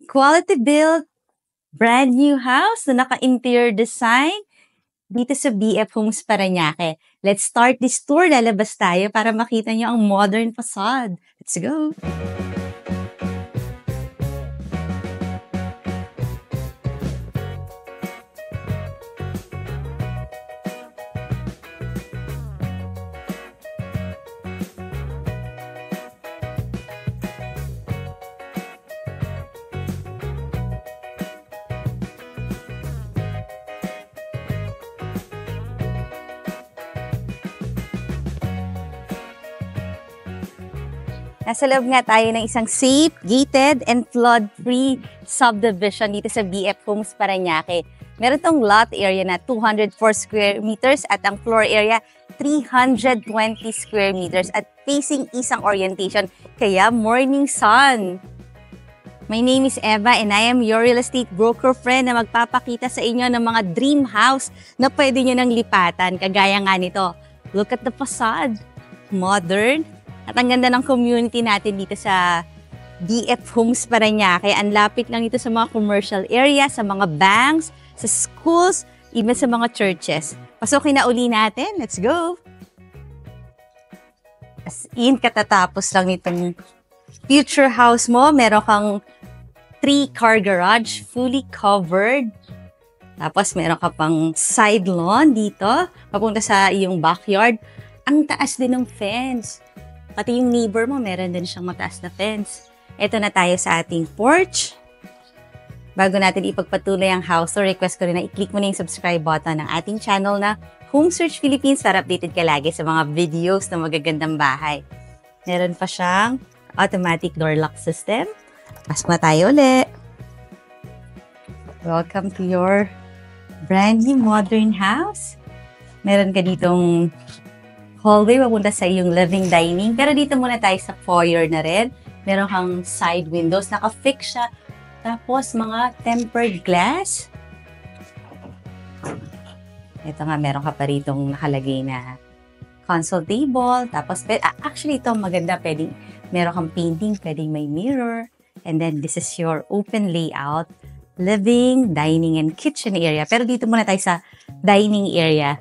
quality build, brand new house na naka-interior design dito sa BF Homes Parañaque. Let's start this tour. Lalabas tayo para makita nyo ang modern facade. Let's go! Nasa loob nga tayo ng isang safe, gated, and flood-free subdivision dito sa BF Homes Parañaque. Meron tong lot area na 204 square meters at ang floor area 320 square meters at facing isang orientation, kaya morning sun. My name is Eva and I am your real estate broker friend na magpapakita sa inyo ng mga dream house na pwede nyo nang lipatan. Kagaya nga nito, look at the facade. Modern. At ang ganda ng community natin dito sa BF Homes Parañaque. Ang lapit lang ito sa mga commercial area, sa mga banks, sa schools, even sa mga churches. Pasukin na uli natin. Let's go! As in, katatapos lang nitong future house mo. Meron kang 3-car garage, fully covered. Tapos meron ka pang side lawn dito, papunta sa iyong backyard. Ang taas din ng fence. Pati yung neighbor mo, meron din siyang mataas na fence. Ito na tayo sa ating porch. Bago natin ipagpatuloy ang house tour, request ko rin na i-click mo na yung subscribe button ng ating channel na Home Search Philippines para updated ka lagi sa mga videos na magagandang bahay. Meron pa siyang automatic door lock system. Pasok na tayo ulit. Welcome to your brand new modern house. Meron ka ditong hallway papunta sa iyong living dining. Pero dito muna tayo sa foyer na rin. Meron kang side windows, naka-fix siya. Tapos mga tempered glass. Ito nga, meron ka pa ritong nakalagay na console table. Tapos, actually ito maganda. Pwedeng, meron kang painting, pwedeng may mirror. And then this is your open layout. Living, dining, and kitchen area. Pero dito muna tayo sa dining area.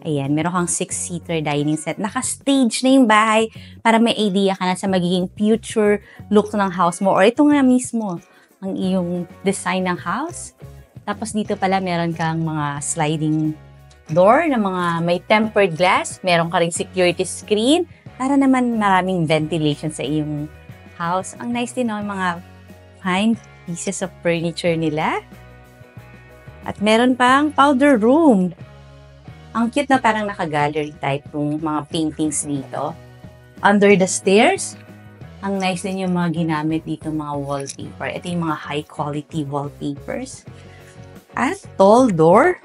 Ayan, meron kang 6-seater dining set. Naka-stage na yung bahay para may idea ka na sa magiging future look ng house mo. Or ito nga mismo, ang iyong design ng house. Tapos dito pala meron kang mga sliding door na mga may tempered glass. Meron ka ring security screen para naman maraming ventilation sa iyong house. Ang nice din, no? Mga fine pieces of furniture nila. At meron pang powder room. Ang cute na parang naka-gallery type yung mga paintings dito. Under the stairs, ang nice din yung mga ginamit dito mga wallpaper. Ito yung mga high quality wallpapers. At tall door.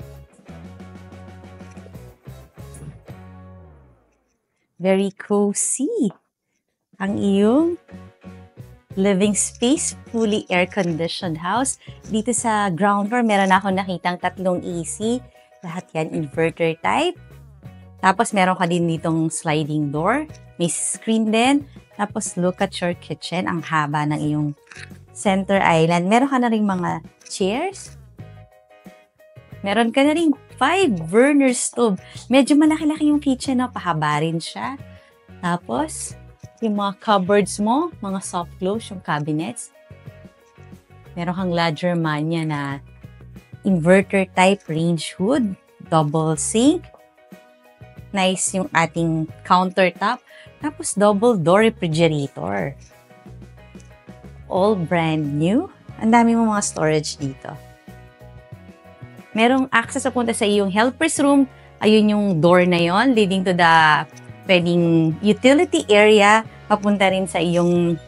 Very cozy. Ang iyong living space, fully air-conditioned house. Dito sa ground floor, meron ako nakitang 3 AC. Lahat yan inverter type. Tapos meron ka din ditong sliding door. May screen din. Tapos look at your kitchen. Ang haba ng iyong center island. Meron ka na rin mga chairs. Meron ka na rin 5 burner stove. Medyo malaki-laki yung kitchen, no? Pahaba rin siya. Tapos, yung mga cupboards mo, mga soft close, yung cabinets. Meron kang Ladgermania na inverter type range hood, double sink. Nice yung ating countertop. Tapos double door refrigerator. All brand new. Ang dami mo mga storage dito. Merong access papunta sa iyong helper's room. Ayun yung door na yon leading to the pwedeng utility area. Papunta rin sa iyong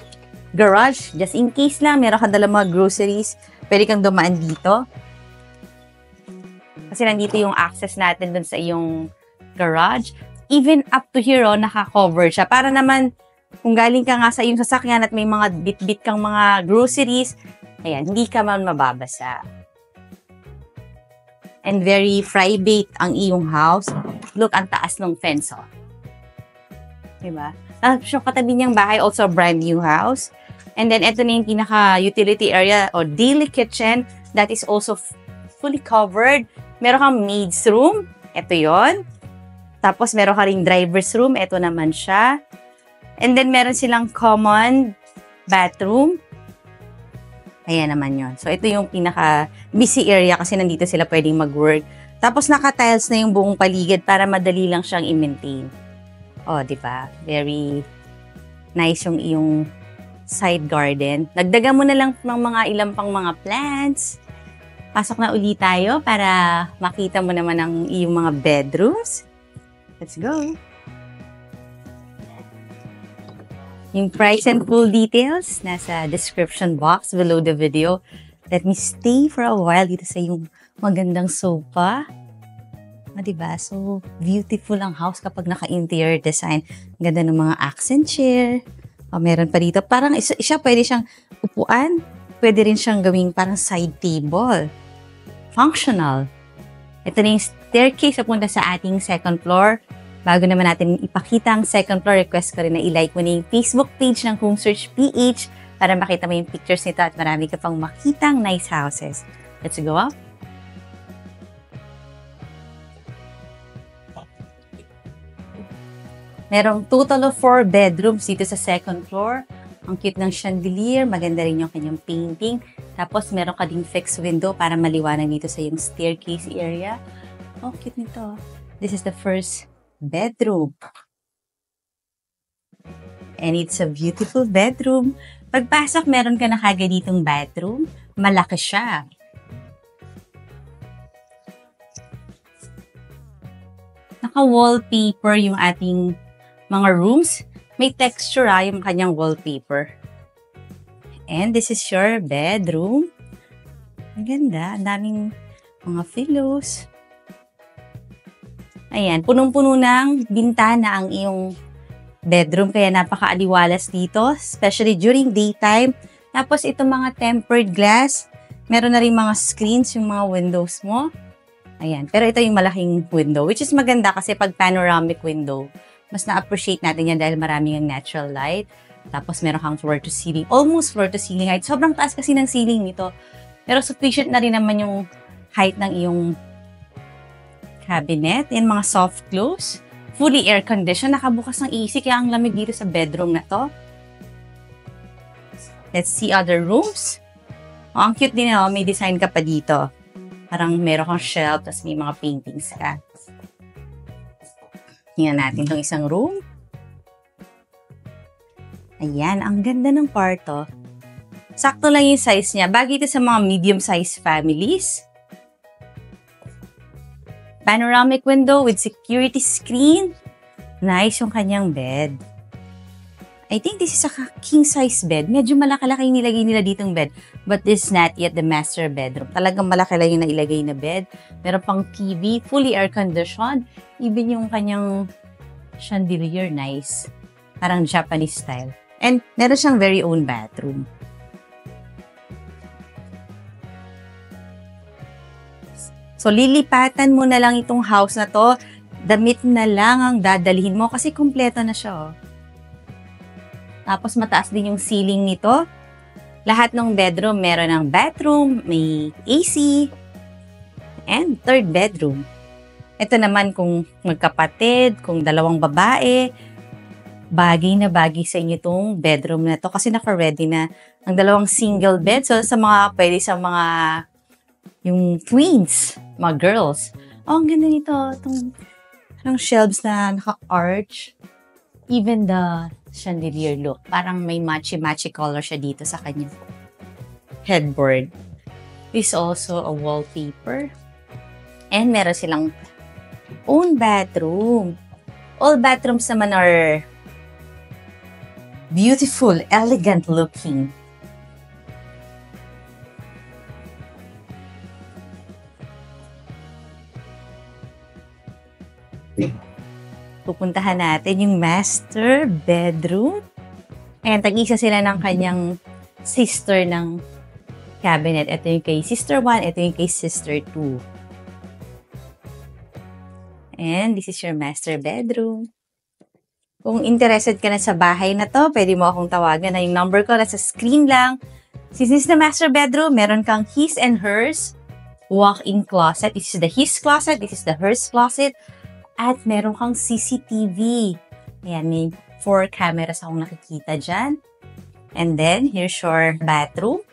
garage. Just in case lang, meron kang dalang mga groceries. Pwede kang dumaan dito. Kasi nandito yung access natin dun sa iyong garage. Even up to here, naka-cover siya. Para naman, kung galing ka nga sa iyong sasakyan at may mga bit-bit kang mga groceries, ayan, hindi ka man mababasa. And very private ang iyong house. Look, ang taas ng fence, oh. Diba? Tapos yung katabi niyang bahay, also brand new house. And then, ito na yung pinaka-utility area or daily kitchen that is also fully covered. Meron kang maid's room. Ito yon. Tapos, meron ka ring driver's room. Ito naman siya. And then, meron silang common bathroom. Ayan naman yon. So, ito yung pinaka-busy area kasi nandito sila pwedeng mag-work. Tapos, naka-tiles na yung buong paligid para madali lang siyang i-maintain. Oh, di ba? Very nice yung iyong side garden. Dagdagan mo na lang ng mga ilang pang mga plants. Pasok na uli tayo para makita mo naman ang iyong mga bedrooms. Let's go! Yung price and full details nasa description box below the video. Let me stay for a while dito sa yung magandang sofa. Diba? So, beautiful ang house kapag naka-interior design. Ganda ng mga accent chair. Meron pa dito. Parang siya pwede siyang upuan. Pwede rin siyang gawing parang side table. Functional. Ito na yung staircase papunta sa ating second floor. Bago naman natin ipakita ang second floor, request ko rin na i-like mo na yung Facebook page ng Home Search PH para makita mo yung pictures nito at marami ka pang makitang nice houses. Let's go up. Merong total of 4 bedrooms dito sa second floor. Ang cute ng chandelier, maganda rin yung kanyang painting. Tapos meron ka ding fixed window para maliwanag dito sa yung staircase area. Oh, cute nito. This is the first bedroom. And it's a beautiful bedroom. Pagpasok, meron ka na kagad ditong bathroom. Malaki siya. Naka-wallpaper yung ating mga rooms. May texture yung kanyang wallpaper. And this is your bedroom. Ang ganda. Ang daming mga pillows. Ayan. Punong-puno ng bintana ang iyong bedroom. Kaya napaka-aliwalas dito. Especially during daytime. Tapos itong mga tempered glass. Meron na rin mga screens yung mga windows mo. Ayan. Pero ito yung malaking window. Which is maganda kasi pag panoramic window, mas na-appreciate natin yan dahil maraming ang natural light. Tapos meron kang floor to ceiling. Almost floor to ceiling height. Sobrang taas kasi ng ceiling nito. Pero sufficient na rin naman yung height ng iyong cabinet. Yan mga soft close. Fully air conditioned. Nakabukas ng AC kaya ang lamig dito sa bedroom na to. Let's see other rooms. Oh, ang cute din. May design ka pa dito. Parang meron kang shelf tapos may mga paintings ka. Tingnan natin itong isang room. Ayan, ang ganda ng kwarto. Sakto lang yung size niya. Bagay ito sa mga medium-sized families. Panoramic window with security screen. Nice yung kanyang bed. I think this is a king-size bed. Medyo malaki-laki yung nilagay nila ditong bed. But this is not yet the master bedroom. Talagang malaki lang yung nailagay na bed. Meron pang TV, fully air-conditioned. Even yung kanyang chandelier, nice. Parang Japanese style. And meron siyang very own bathroom. So, lilipatan mo na lang itong house na to. Damit na lang ang dadalhin mo kasi kumpleto na siya, oh. Tapos, mataas din yung ceiling nito. Lahat ng bedroom, meron ng bathroom, may AC, and third bedroom. Ito naman kung magkapatid, kung dalawang babae, bagay na bagay sa inyo itong bedroom na to kasi naka-ready na ang dalawang single bed. So, sa mga, pwede sa mga, yung twins, mga girls. Oh, ang ganda nito. Itong shelves na naka-arch. Even the chandelier look. Parang may matchy-matchy color siya dito sa kanyang headboard. This is also a wallpaper. And meron silang own bathroom. All bathrooms naman are beautiful, elegant looking. Pupuntahan natin yung master bedroom. And tag-isa sila ng kanyang sister ng cabinet. Ito yung kay sister 1, ito yung kay sister 2. And this is your master bedroom. Kung interested ka na sa bahay na to, pwede mo akong tawagan na yung number ko nasa screen lang. Since this is the master bedroom, meron kang his and hers walk-in closet. This is the his closet, this is the hers closet. At meron kang CCTV. Ayan, may 4 cameras akong nakikita dyan. And then, here's your bathroom.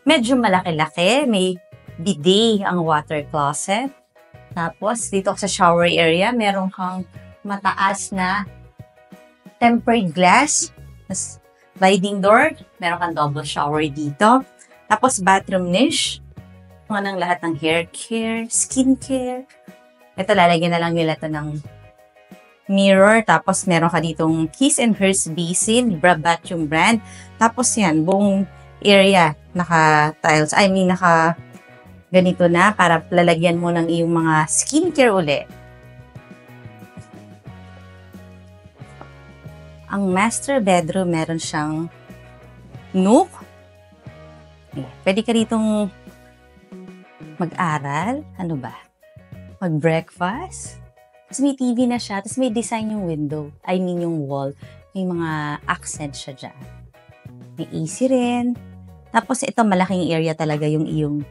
Medyo malaki-laki. May bidet ang water closet. Tapos, dito sa shower area, meron kang mataas na tempered glass. Sliding door. Meron kang double shower dito. Tapos, bathroom niche. Mga ng lahat ng hair care, skin care. Ito, lalagyan na lang nila ito ng mirror. Tapos, meron ka ditong his and hers basin, Brabant yung brand. Tapos, yan, buong area, naka-tiles. Ganito na para lalagyan mo ng iyong mga skincare uli. Ang master bedroom, meron siyang nook. Pwede ka ditong mag-aral. Ano ba? Mag-breakfast. Tapos may TV na siya. Tapos may design yung window. I mean yung wall. May mga accent siya dyan. May AC rin. Tapos ito, malaking area talaga yung iyong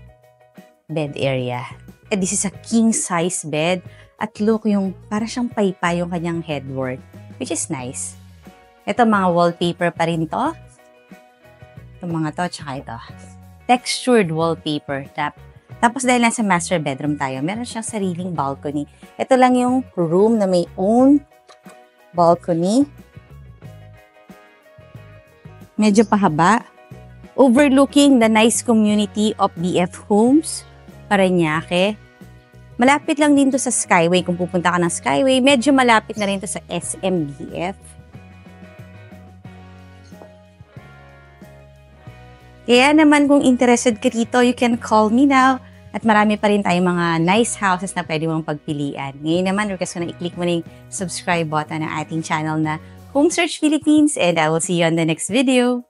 bed area. This is a king size bed. At look, yung para siyang paypay yung kanyang headboard. Which is nice. Ito, mga wallpaper pa rin to. Itong mga to, tsaka ito. Textured wallpaper. Tapos dahil nasa master bedroom tayo, meron siyang sariling balcony. Ito lang yung room na may own balcony. Medyo pahaba. Overlooking the nice community of BF Homes, Parañaque. Malapit lang din to sa Skyway. Kung pupunta ka ng Skyway, medyo malapit na rin to sa SMBF. Kaya naman kung interested ka dito, you can call me now. At marami pa rin tayong mga nice houses na pwede mong pagpilian. Ngayon naman, request ko na i-click mo na yung subscribe button ng ating channel na Home Search Philippines, and I will see you on the next video.